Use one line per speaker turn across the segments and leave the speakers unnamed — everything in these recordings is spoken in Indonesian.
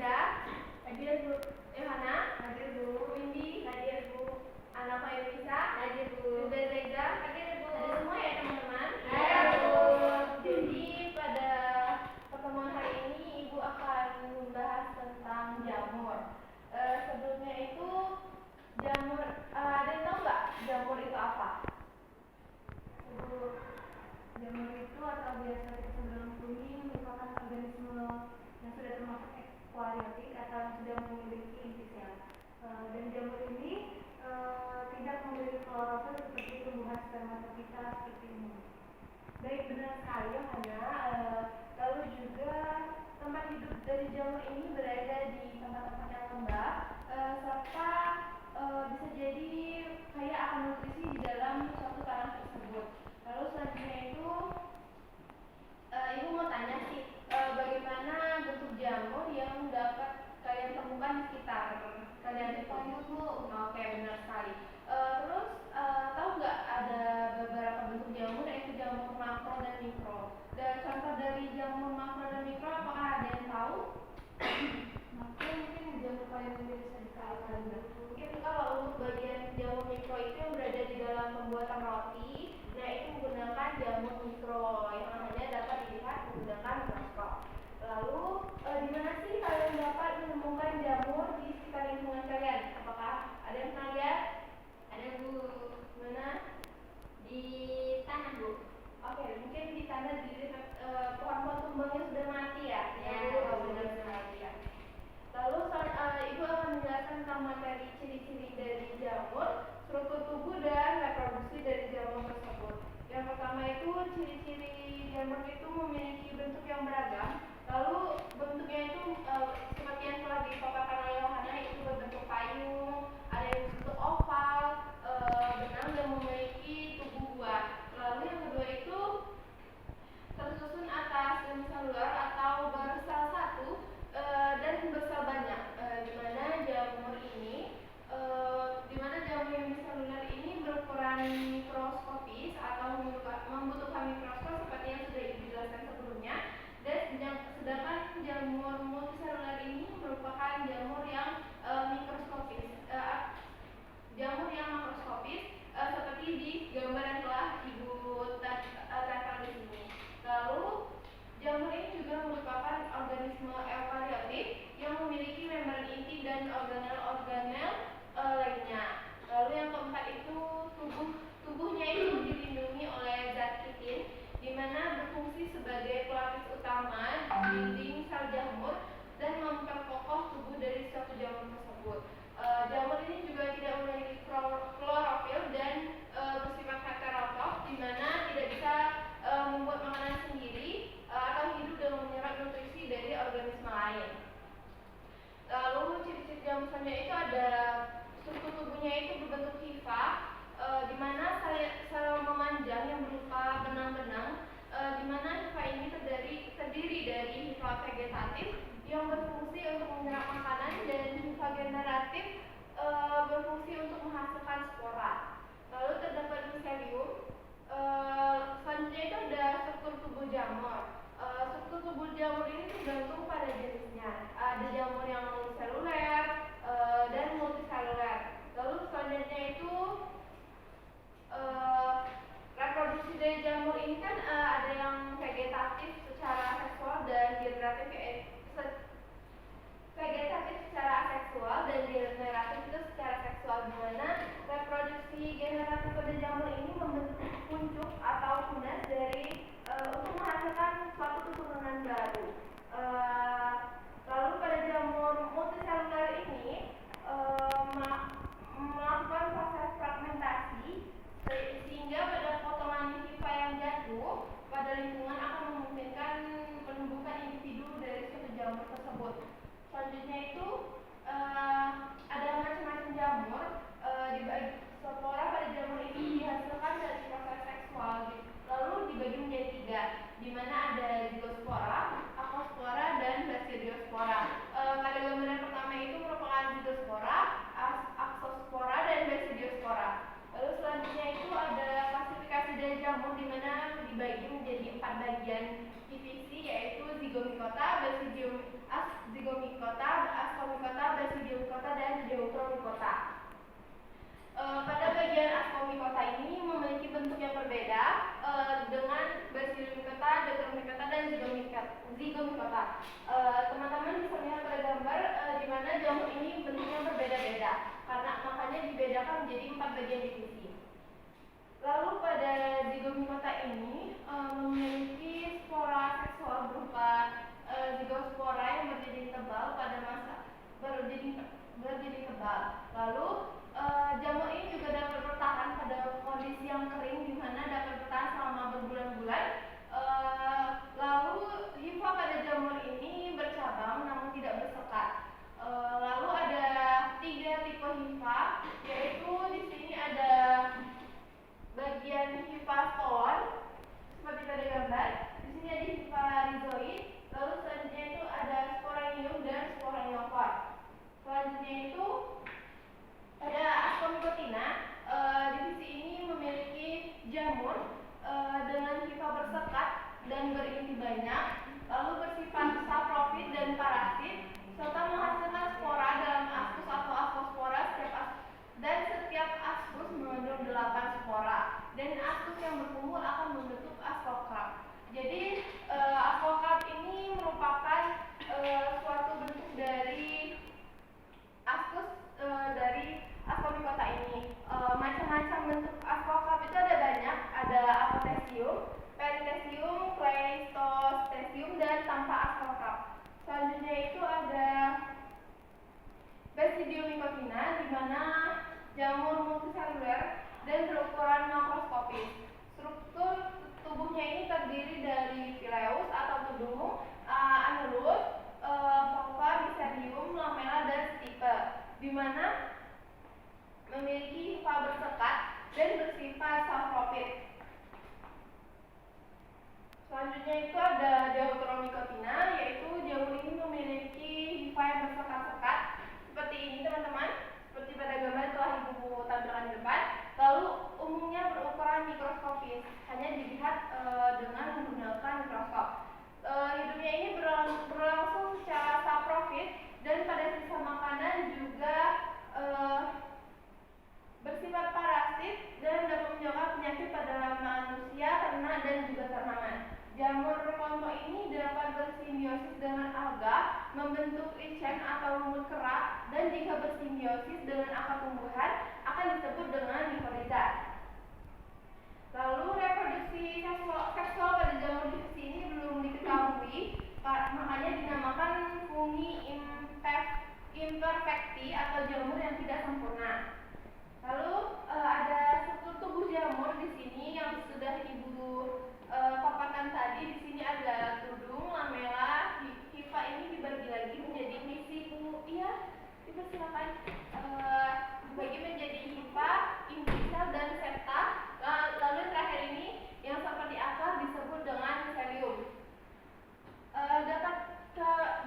Nadia. Hadir Bu Yohana. Hadir Bu. Windy. Hadir Bu. Anak Elisa. Hadir Bu. Dan Reza. Hadir Bu. Hadir semua ya teman-teman.
Hadir Bu.
Jadi pada pertemuan hari ini Ibu akan membahas tentang jamur. Sebelumnya itu jamur, ada yang tahu nggak jamur itu apa? Jamur itu atau biasa kita sebelum kuning merupakan organisme yang sudah termasuk eukariotik atau yang sudah memiliki inti sel. Dan jamur ini tidak memiliki klorofil seperti tumbuhan spermatofita seperti ini. Baik, benar sekali Yohana. Lalu juga tempat hidup dari jamur ini berada di tempat-tempat yang lembab, serta bisa jadi kaya akan nutrisi di dalam suatu tanah tersebut. Lalu selanjutnya itu Ibu mau tanya sih, bagaimana bentuk jamur yang dapat kalian temukan di sekitar kalian di kampus Bu? Oke, benar sekali. Terus tahu nggak ada beberapa bentuk jamur, yaitu jamur makro dan mikro. Dan contoh dari jamur makro dan mikro, apakah ada yang tahu? Makro mungkin jamur paling bisa dikatakan. Mungkin kalau untuk bagian jamur mikro itu yang berada di dalam pembuatan roti, nah itu menggunakan jamur mikro yang hanya dapat dilihat menggunakan mikroskop. Lalu di mana sih kalian dapat menemukan jamur di sekitar lingkungan kalian? Apakah ada yang pernah lihat? Ada Bu. Mana? Di tanah Bu. Oke, mungkin di tanah di pohon-pohon tumbang yang sudah mati ya? Ya, benar sekali ya. Lalu Ibu akan menjelaskan tentang materi ciri-ciri dari jamur, struktur tubuh dan reproduksi dari jamur tersebut. Yang pertama itu ciri-ciri jamur itu memiliki bentuk yang beragam. Lalu bentuknya itu seperti yang telah dipaparkan oleh Yohana, itu berbentuk payung, ada yang berbentuk oval, benang dan memiliki tubuh buah. Lalu yang kedua itu tersusun atas uniselular atau bersel satu dan bersel banyak. Di mana jamur uniselular ini berukuran mikroskopis atau membutuhkan mikroskop seperti yang sudah dijelaskan sebelumnya. Dan sedangkan jamur multiselular ini merupakan jamur yang mikroskopis, jamur yang makroskopis seperti di gambar yang telah Ibu tempel di sini. Lalu jamur ini juga merupakan organisme eukariotik yang memiliki membran inti dan organel-organel lainnya. Lalu yang keempat itu tubuhnya itu dilindungi oleh zat kitin, di mana berfungsi sebagai pelapis utama dinding sel jamur dan memperkokoh tubuh dari suatu jamur tersebut. Jamur ini juga tidak memiliki klorofil dan bersifat heterotrof, di mana tidak bisa membuat makanan sendiri atau hidup dengan menyerap nutrisi dari organisme lain. Lalu ciri-ciri jamur selanjutnya itu ada struktur tubuhnya itu berbentuk hifa, di mana sel memanjang yang berupa benang-benang, di mana hifa ini terdiri dari hifa vegetatif yang berfungsi untuk menyerap makanan dan hifa generatif berfungsi untuk menghasilkan spora. Lalu terdapat miselium. Selanjutnya itu ada struktur tubuh jamur. Struktur tubuh jamur ini tergantung pada jenisnya. Ada jamur yang uniseluler dan multiseluler. Lalu selanjutnya itu reproduksi dari jamur ini kan ada yang vegetatif secara seksual dan generatif. Vegetatif secara aseksual dan generatif itu secara seksual, di mana reproduksi generatif pada jamur ini membentuk kuncup atau tunas untuk menghasilkan suatu keturunan baru. Lalu pada jamur multiseluler ini melakukan proses fragmentasi sehingga pada potongan hifa yang jatuh pada lingkungan akan memungkinkan penumbuhan individu dari suatu jamur tersebut. Selanjutnya itu ada macam-macam jamur. Spora pada jamur ini dihasilkan dari proses seksual, lalu dibagi menjadi 3, di mana ada zigospora, acospora, dan basidiospora. Pada gambar yang pertama itu merupakan zigospora, acospora, dan basidiospora. Lalu selanjutnya itu ada klasifikasi dari jamur, di mana dibagi menjadi 4 bagian divisi, yaitu zigomikota, zigomikota,
ascomycota ini memiliki bentuk yang berbeda dengan basidiomicotta, deuteromycota, dan zygomycota. Teman-teman bisa lihat pada gambar di mana jamur ini bentuknya berbeda-beda, karena makanya dibedakan menjadi 4 bagian divisi. Lalu pada zygomycota ini memiliki spora seksual berupa zigospora yang berdiri tebal pada masa berdiri tebal. Lalu jamur ini juga dapat bertahan pada kondisi yang kering, di mana dapat bertahan selama berbulan-bulan. Lalu hifa pada jamur ini bercabang namun tidak bersekat. Lalu ada 3 tipe hifa, yaitu di sini ada bagian hifa stolon seperti pada gambar. Di sini ada hifa rhizoid. Lalu selanjutnya itu ada sporanium dan sporangiopod. Selanjutnya itu ada ascomycotina. Divisi ini memiliki jamur dengan hifa bersekat dan berinti banyak, lalu bersifat saprofit dan parasit, serta menghasilkan spora dalam askus atau ascospora setiap askus mengandung 8 spora, dan askus yang berkumpul akan membentuk ascocarp. Jadi ascocarp ini merupakan suatu bentuk dari askus dari ascomycota ini. Macam-macam bentuk ascocarp itu ada banyak, ada apotesium, perithecium, pleistostesium, dan tanpa ascocarp. Selanjutnya itu ada basidiomicotina, di mana jamur multiseluler dan berukuran makroskopis. Struktur tubuhnya ini terdiri dari pileus atau tudung, annulus, valva, miselium, lamella, dan stipe, di mana memiliki hifa bersekat dan bersifat saprofit. Selanjutnya itu ada deuteromycotina, yaitu jamur ini memiliki hifa yang bersekat-sekat seperti ini, teman-teman, seperti pada gambar telah ibu tampilkan di depan. Lalu umumnya berukuran mikroskopis, hanya dilihat dengan menggunakan mikroskop. Hidupnya ini berlangsung secara saprofit, dan pada sisa makanan juga bersifat parasit dan dapat menyebabkan penyakit pada manusia, ternak, dan juga tanaman. Jamur kelompok ini dapat bersimbiosis dengan alga, membentuk lichen atau lumut kerak, dan jika bersimbiosis dengan akar tumbuhan akan disebut dengan mikorizat. Lalu reproduksi seksual pada jamur divisi ini belum diketahui, makanya dinamakan fungi imperfecti atau jamur yang tidak sempurna. Lalu ada struktur tubuh jamur di sini yang sudah ibu paparkan tadi. Di sini ada tudung, lamella, hifa ini dibagi lagi menjadi silakan dibagi menjadi hifa, intisel, dan septa. Lalu yang terakhir ini yang seperti akar disebut dengan miselium.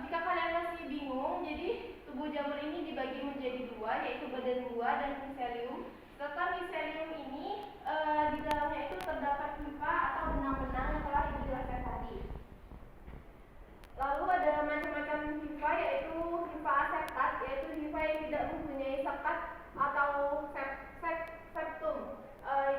Jika kalian masih bingung, jadi tubuh jamur ini dibagi menjadi 2, yaitu badan luar dan miselium. Serta miselium ini di dalamnya itu terdapat hifa atau benang-benang yang telah ibu jelaskan tadi. Lalu ada macam-macam hifa, yaitu hifa aseptat, yaitu hifa yang tidak mempunyai sekat atau septum.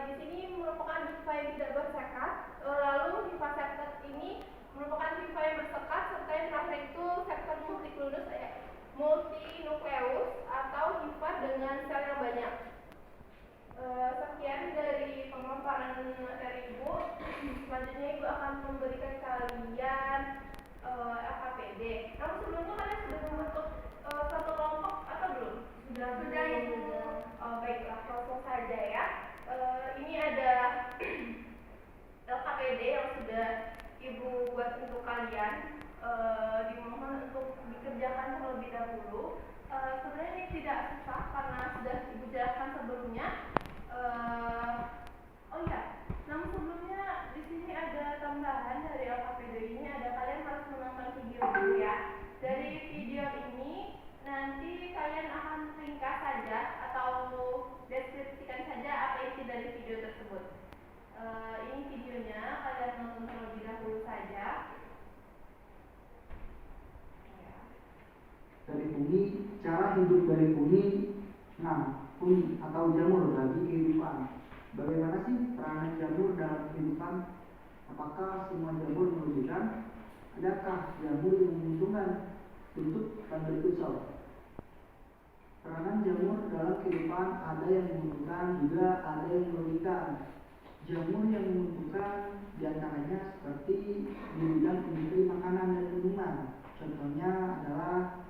Di sini merupakan hifa yang tidak bersekat. Lalu hifa septat ini merupakan hifa yang bersekat, serta yang terakhir itu septum multinukleus atau hifa dengan sel yang banyak. Sekian dari pemaparan materi ibu. Selanjutnya ibu akan memberikan kalian LKPD. Namun sebelumnya kalian sudah membentuk satu kelompok atau belum? Sudah ibu. Baiklah, langsung saja ya. Ini ada LKPD yang sudah ibu buat untuk kalian. Dimohon untuk dikerjakan terlebih dahulu. Sebenarnya ini tidak susah karena sudah ibu jelaskan sebelumnya. Oh iya, namun sebelumnya di sini ada tambahan dari LKPD ini, ada kalian harus menonton video dulu ya. Dari video ini nanti kalian akan ringkas saja atau deskripsikan saja apa isi dari video tersebut. Ini videonya, kalian nonton terlebih dahulu saja.
Dari fungi, cara hidup dari fungi Nah, kulit atau jamur bagi kehidupan. Bagaimana sih peranan jamur dalam kehidupan? Apakah semua jamur merugikan? Adakah jamur yang menguntungkan? Bentuk dan berpisau. Peranan jamur dalam kehidupan ada yang menguntungkan, juga ada yang merugikan. Jamur yang menguntungkan diantaranya seperti di bidang industri makanan dan minuman. Contohnya adalah